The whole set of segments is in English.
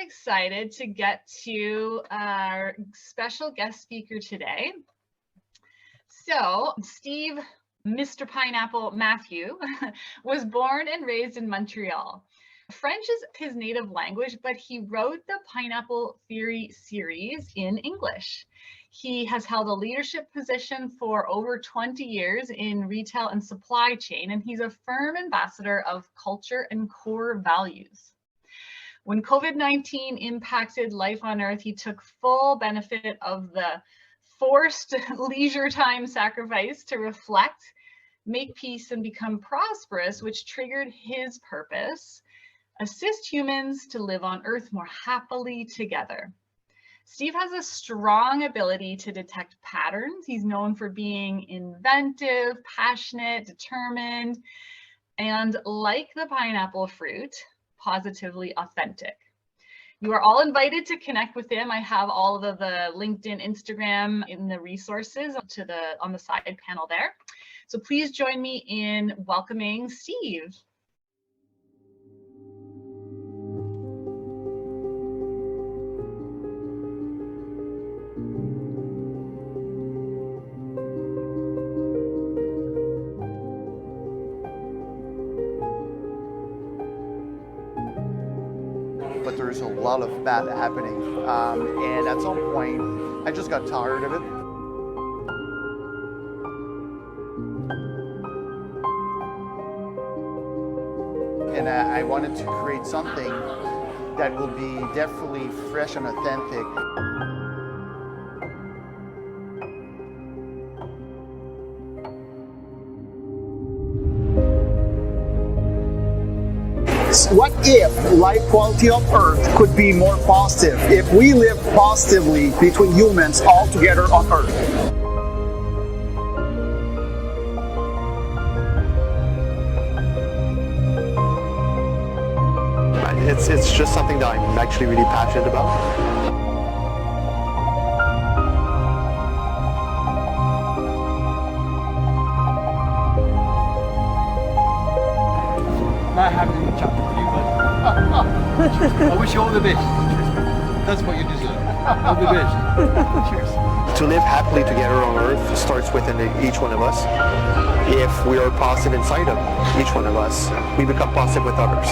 excited to get to our special guest speaker today. So Steve, Mr. Pineapple Mathieu, was born and raised in Montreal. French is his native language, but he wrote the Pineapple Theory series in English. He has held a leadership position for over 20 years in retail and supply chain, and he's a firm ambassador of culture and core values. When COVID-19 impacted life on Earth, he took full benefit of the forced leisure time sacrifice to reflect, make peace, and become prosperous, which triggered his purpose: assist humans to live on Earth more happily together. Steve has a strong ability to detect patterns. He's known for being inventive, passionate, determined, and like the pineapple fruit, positively authentic. You are all invited to connect with him. I have all of the LinkedIn, Instagram in the resources on the side panel there. So please join me in welcoming Steve. But there's a lot of bad happening. And at some point, I just got tired of it. And I wanted to create something that will be definitely fresh and authentic. What if life quality on Earth could be more positive if we live positively between humans all together on Earth? It's just something that I'm actually really passionate about. Not having any chat with you, but I wish you all the best. That's what you deserve. All the best. Cheers. To live happily together on Earth starts within each one of us. If we are positive inside of each one of us, we become positive with others.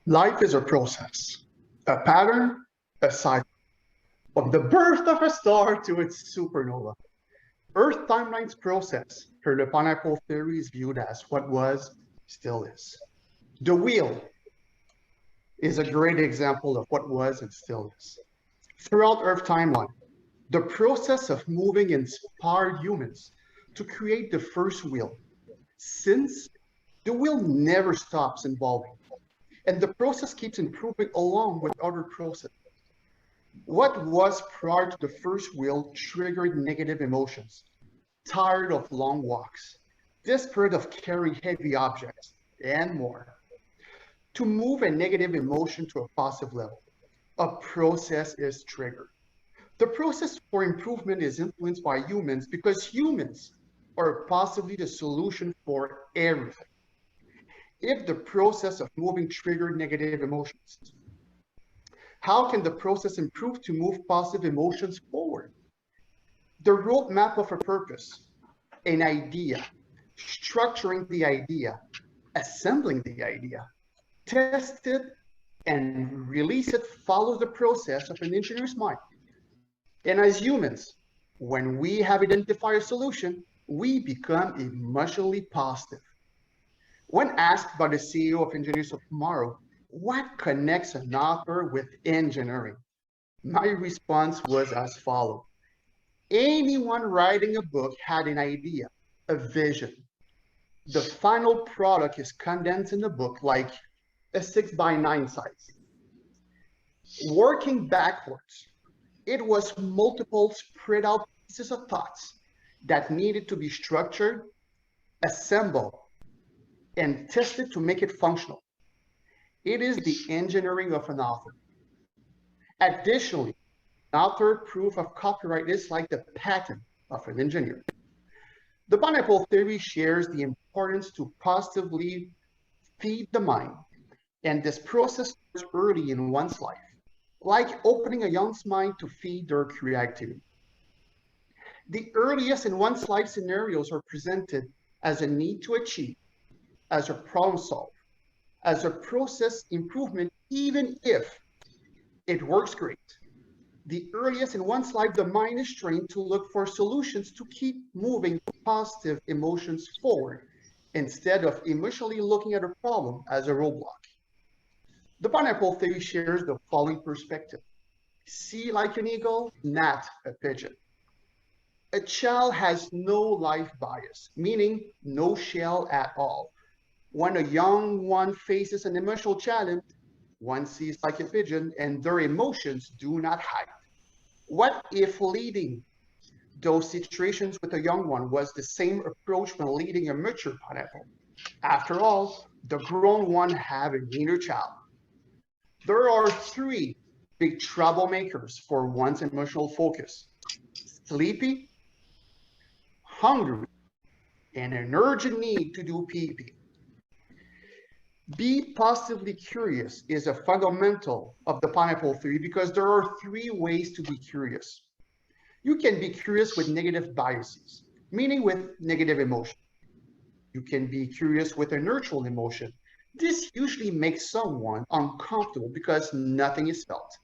Life is a process, a pattern, a cycle, from the birth of a star to its supernova. Earth timeline's process, per the Pineapple Theory, is viewed as what was, still is. The wheel is a great example of what was and still is. Throughout Earth timeline, the process of moving inspired humans to create the first wheel, since the wheel never stops evolving. And the process keeps improving along with other processes. What was prior to the first wheel triggered negative emotions, tired of long walks, desperate of carrying heavy objects, and more. To move a negative emotion to a positive level, a process is triggered. The process for improvement is influenced by humans because humans are possibly the solution for everything. If the process of moving triggered negative emotions, how can the process improve to move positive emotions forward? The roadmap of a purpose, an idea, structuring the idea, assembling the idea, test it, and release it follows the process of an engineer's mind. And as humans, when we have identified a solution, we become emotionally positive. When asked by the CEO of Engineers of Tomorrow, what connects an author with engineering? My response was as follows. Anyone writing a book had an idea, a vision. The final product is condensed in the book like a 6x9 size. Working backwards, it was multiple spread out pieces of thoughts that needed to be structured, assembled, and tested to make it functional. It is the engineering of an author. Additionally, Another proof of copyright is like the patent of an engineer. The pineapple theory shares the importance to positively feed the mind, and this process starts early in one's life, like opening a young's mind to feed their creativity. The earliest in one's life scenarios are presented as a need to achieve, as a problem solve, as a process improvement, even if it works great. The earliest in one's life, the mind is trained to look for solutions to keep moving positive emotions forward instead of emotionally looking at a problem as a roadblock. The pineapple theory shares the following perspective. See like an eagle, not a pigeon. A child has no life bias, meaning no shell at all. When a young one faces an emotional challenge, one sees like a pigeon and their emotions do not hide. What if leading those situations with a young one was the same approach when leading a mature pineapple? After all, the grown one have an inner child. There are three big troublemakers for one's emotional focus: sleepy, hungry, and an urgent need to do pee-pee. Be positively curious is a fundamental of the pineapple theory because there are three ways to be curious. You can be curious with negative biases, meaning with negative emotion. You can be curious with a neutral emotion. This usually makes someone uncomfortable because nothing is felt.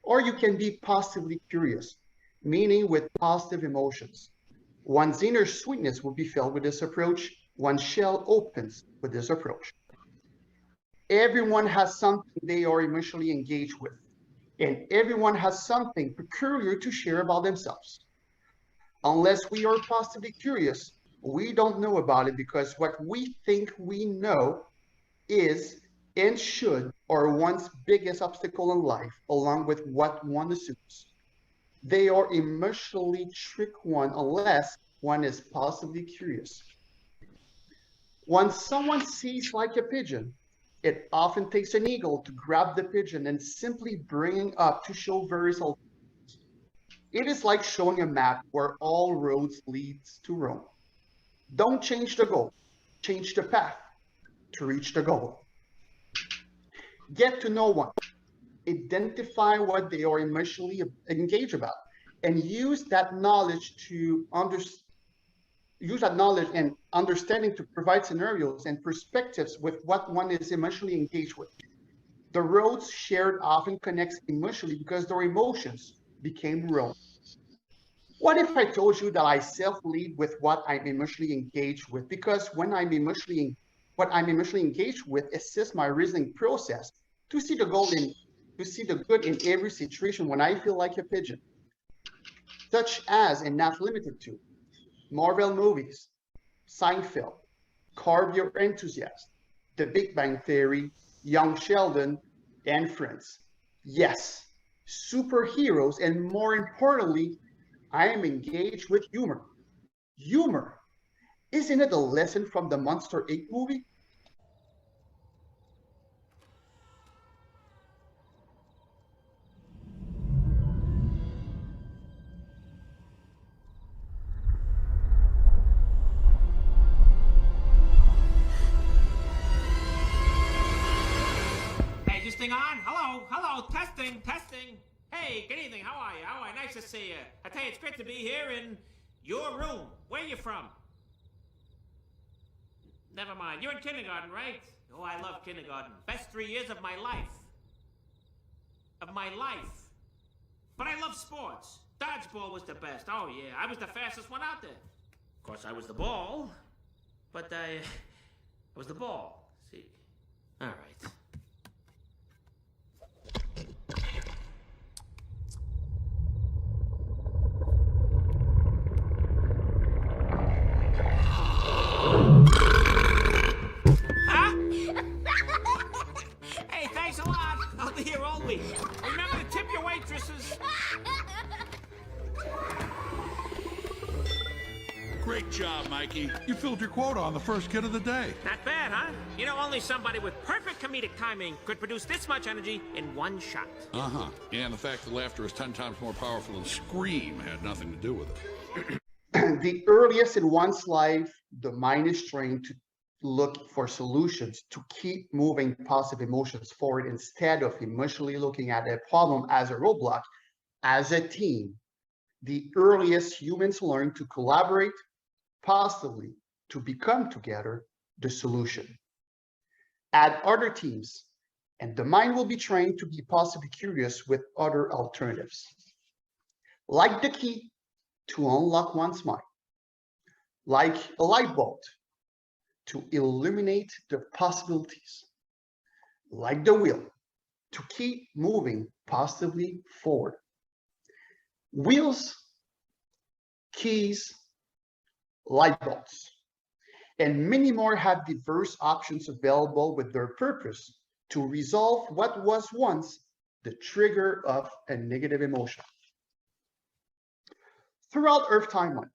Or you can be positively curious, meaning with positive emotions. One's inner sweetness will be filled with this approach. One's shell opens with this approach. Everyone has something they are emotionally engaged with, and everyone has something peculiar to share about themselves. Unless we are positively curious, we don't know about it because what we think we know is and should are one's biggest obstacle in life, along with what one assumes. They are emotionally trick one unless one is positively curious. When someone sees like a pigeon, it often takes an eagle to grab the pigeon and simply bring it up to show various alternatives. It is like showing a map where all roads leads to Rome. Don't change the goal, change the path to reach the goal. Get to know one, identify what they are emotionally engaged about, and use that knowledge and understanding to provide scenarios and perspectives with what one is emotionally engaged with. The roads shared often connects emotionally because their emotions became real. What if I told you that I self-lead with what I'm emotionally engaged with? Because what I'm emotionally engaged with assists my reasoning process to see the good in every situation when I feel like a pigeon, such as and not limited to Marvel movies, Seinfeld, Curb Your Enthusiasm, The Big Bang Theory, Young Sheldon, and Friends. Yes, superheroes, and more importantly, I am engaged with humor. Humor. Isn't it a lesson from the Monster Inc. movie? On? Hello, testing. Hey, good evening, how are you? Nice to see you. I tell you, it's great to be here in your room. Where are you from? Never mind, you're in kindergarten, right? Oh, I love kindergarten. Best 3 years of my life. But I love sports. Dodgeball was the best. Oh, yeah, I was the fastest one out there. Of course, I was the ball, but I was the ball. See? All right. Hey, thanks a lot. I'll be here all week. Remember to tip your waitresses. Great job, Mikey. You filled your quota on the first kid of the day. Not bad, huh? You know, only somebody with perfect that comedic timing could produce this much energy in one shot. Uh-huh. And the fact that laughter is 10 times more powerful than scream had nothing to do with it. The earliest in one's life, the mind is trained to look for solutions, to keep moving positive emotions forward instead of emotionally looking at a problem as a roadblock. As a team, the earliest humans learn to collaborate positively, to become together the solution. Add other teams, and the mind will be trained to be positively curious with other alternatives. Like the key to unlock one's mind, like a light bulb to illuminate the possibilities, like the wheel to keep moving positively forward. Wheels, keys, light bulbs, and many more have diverse options available with their purpose to resolve what was once the trigger of a negative emotion. Throughout Earth timeline,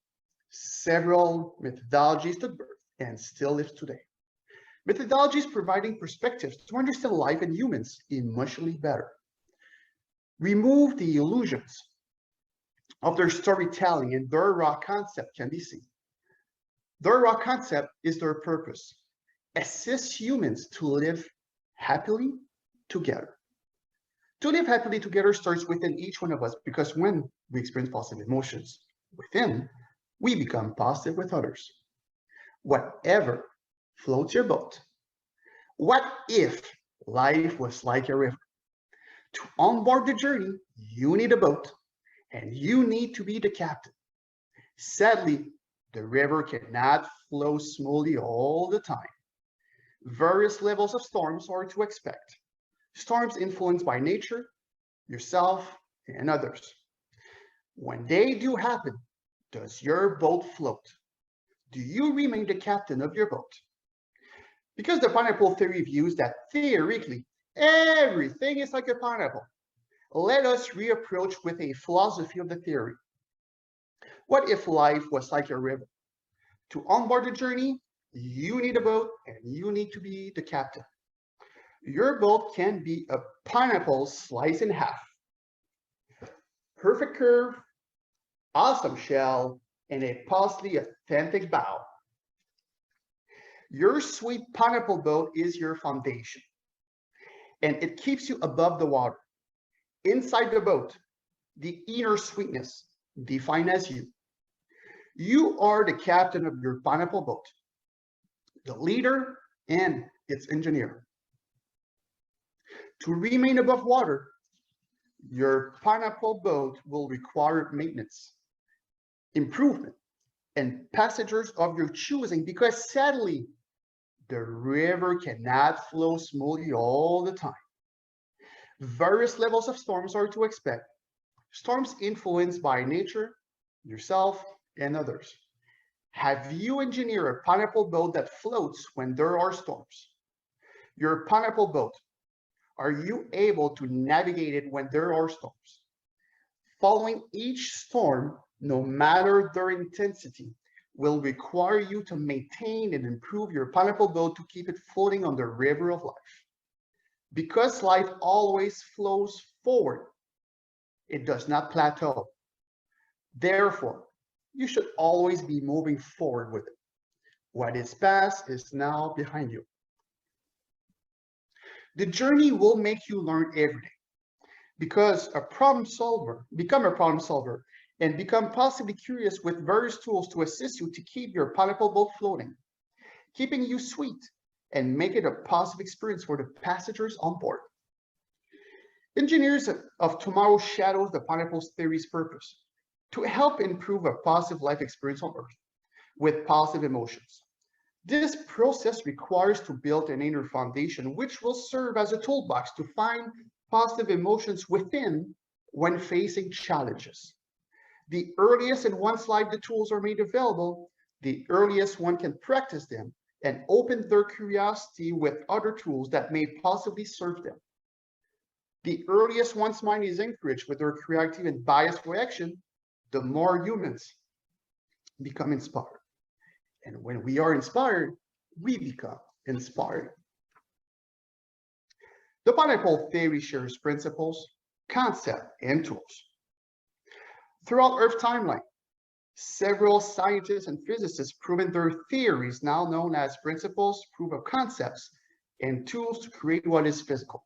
several methodologies took birth and still live today. Methodologies providing perspectives to understand life and humans emotionally better. Remove the illusions of their storytelling, and their raw concept can be seen. Their raw concept is their purpose. Assist humans to live happily together. To live happily together starts within each one of us, because when we experience positive emotions within, we become positive with others. Whatever floats your boat. What if life was like a river? To onboard the journey, you need a boat, and you need to be the captain. Sadly, the river cannot flow smoothly all the time. Various levels of storms are to expect. Storms influenced by nature, yourself, and others. When they do happen, does your boat float? Do you remain the captain of your boat? Because the pineapple theory views that theoretically, everything is like a pineapple, let us reapproach with a philosophy of the theory. What if life was like a river? To onboard the journey, you need a boat, and you need to be the captain. Your boat can be a pineapple sliced in half. Perfect curve, awesome shell, and a possibly authentic bow. Your sweet pineapple boat is your foundation, and it keeps you above the water. Inside the boat, the inner sweetness defined as you. You are the captain of your pineapple boat, the leader and its engineer. To remain above water, your pineapple boat will require maintenance, improvement, and passengers of your choosing, because sadly, the river cannot flow smoothly all the time. Various levels of storms are to expect. Storms influenced by nature, yourself, and others. Have you engineered a pineapple boat that floats when there are storms? Your pineapple boat, are you able to navigate it when there are storms? Following each storm, no matter their intensity, will require you to maintain and improve your pineapple boat to keep it floating on the river of life. Because life always flows forward, it does not plateau. Therefore, you should always be moving forward with it. What is past is now behind you. The journey will make you learn every day. Become a problem solver, and become possibly curious with various tools to assist you to keep your pineapple boat floating, keeping you sweet, and make it a positive experience for the passengers on board. Engineers of Tomorrow shadows the pineapple theory's purpose to help improve a positive life experience on Earth with positive emotions. This process requires to build an inner foundation, which will serve as a toolbox to find positive emotions within when facing challenges. The earliest in one's life the tools are made available, the earliest one can practice them and open their curiosity with other tools that may possibly serve them. The earliest one's mind is encouraged with their creative and biased reaction, the more humans become inspired. And when we are inspired, we become inspired. The pineapple theory shares principles, concepts, and tools. Throughout Earth timeline, several scientists and physicists proven their theories, now known as principles, proof of concepts, and tools to create what is physical.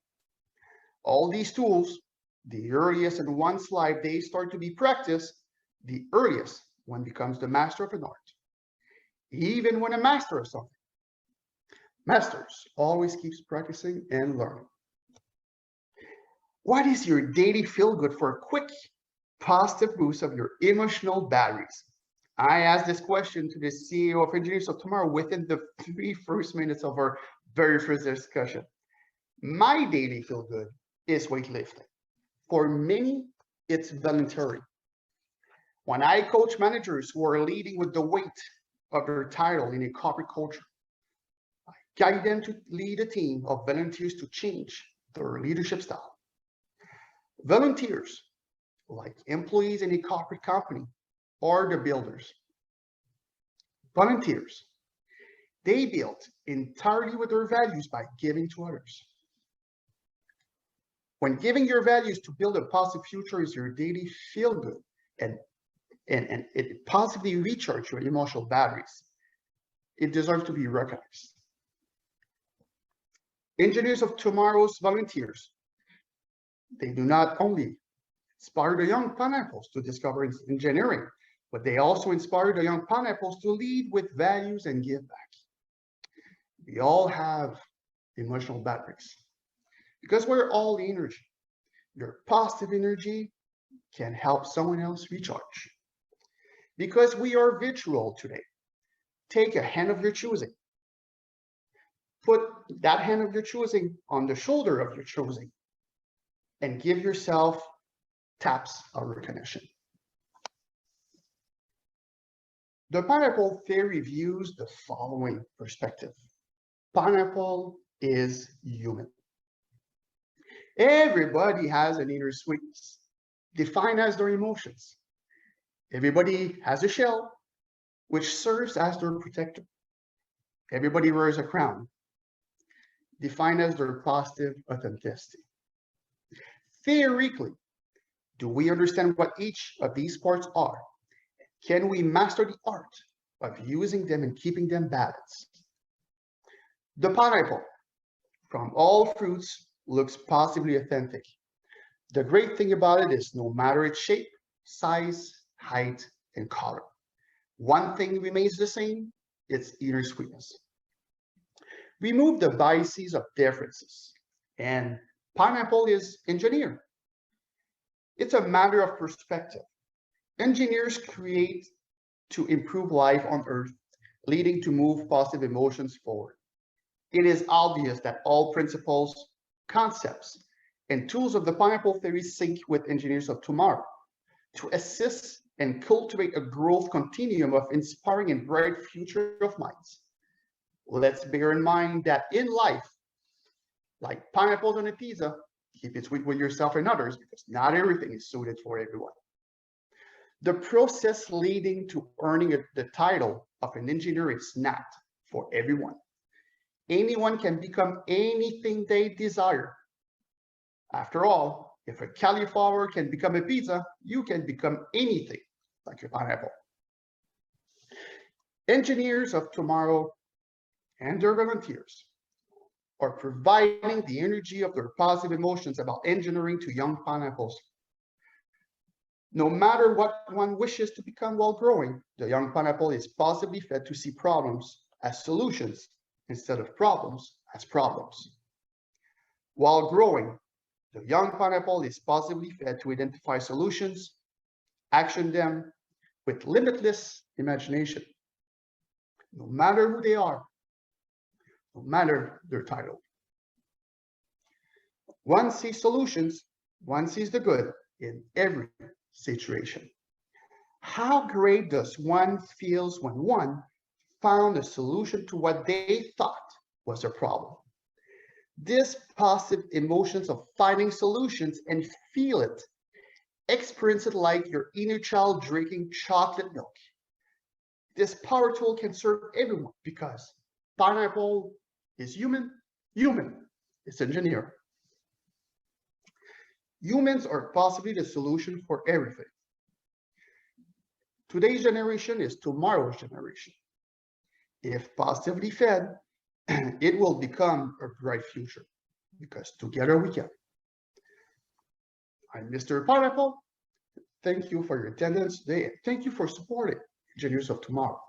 All these tools, the earliest in one's life they start to be practiced, the earliest one becomes the master of an art. Even when a master of something, masters always keeps practicing and learning. What is your daily feel good for a quick positive boost of your emotional batteries? I asked this question to the CEO of Engineers of Tomorrow within the 3 first minutes of our very first discussion. My daily feel good is weightlifting. For many, it's voluntary. When I coach managers who are leading with the weight of their title in a corporate culture, I guide them to lead a team of volunteers to change their leadership style. Volunteers, like employees in a corporate company, are the builders. Volunteers, they build entirely with their values by giving to others. When giving your values to build a positive future is your daily feel good, and it positively recharges your emotional batteries, it deserves to be recognized. Engineers of Tomorrow's volunteers, they do not only inspire the young pineapples to discover engineering, but they also inspire the young pineapples to lead with values and give back. We all have emotional batteries because we're all energy. Your positive energy can help someone else recharge. Because we are virtual today, take a hand of your choosing. Put that hand of your choosing on the shoulder of your choosing and give yourself taps of recognition. The pineapple theory views the following perspective. Pineapple is human. Everybody has an inner sweetness, defined as their emotions. Everybody has a shell, which serves as their protector. Everybody wears a crown, defined as their positive authenticity. Theoretically, do we understand what each of these parts are? Can we master the art of using them and keeping them balanced? The pineapple, from all fruits, looks positively authentic. The great thing about it is no matter its shape, size, height, and color, one thing remains the same, its inner sweetness. Remove the biases of differences, and pineapple is engineered. It's a matter of perspective. Engineers create to improve life on Earth, leading to move positive emotions forward. It is obvious that all principles, concepts, and tools of the pineapple theory sync with Engineers of Tomorrow to assist and cultivate a growth continuum of inspiring and bright future of minds. Let's bear in mind that in life, like pineapples on a pizza, keep it sweet with yourself and others because not everything is suited for everyone. The process leading to earning the title of an engineer is not for everyone. Anyone can become anything they desire. After all, if a cauliflower can become a pizza, you can become anything like a pineapple. Engineers of Tomorrow and their volunteers are providing the energy of their positive emotions about engineering to young pineapples. No matter what one wishes to become while growing, the young pineapple is positively fed to see problems as solutions instead of problems as problems. While growing, the young pineapple is positively fed to identify solutions, action them with limitless imagination. No matter who they are, no matter their title. One sees solutions, one sees the good in every situation. How great does one feel when one found a solution to what they thought was a problem? This positive emotions of finding solutions and feel it, experience it like your inner child drinking chocolate milk. This power tool can serve everyone because pineapple is human, human is engineer. Humans are possibly the solution for everything. Today's generation is tomorrow's generation. If positively fed, it will become a bright future, because together we can. I'm Mr. Pineapple. Thank you for your attendance today, and thank you for supporting Engineers of Tomorrow.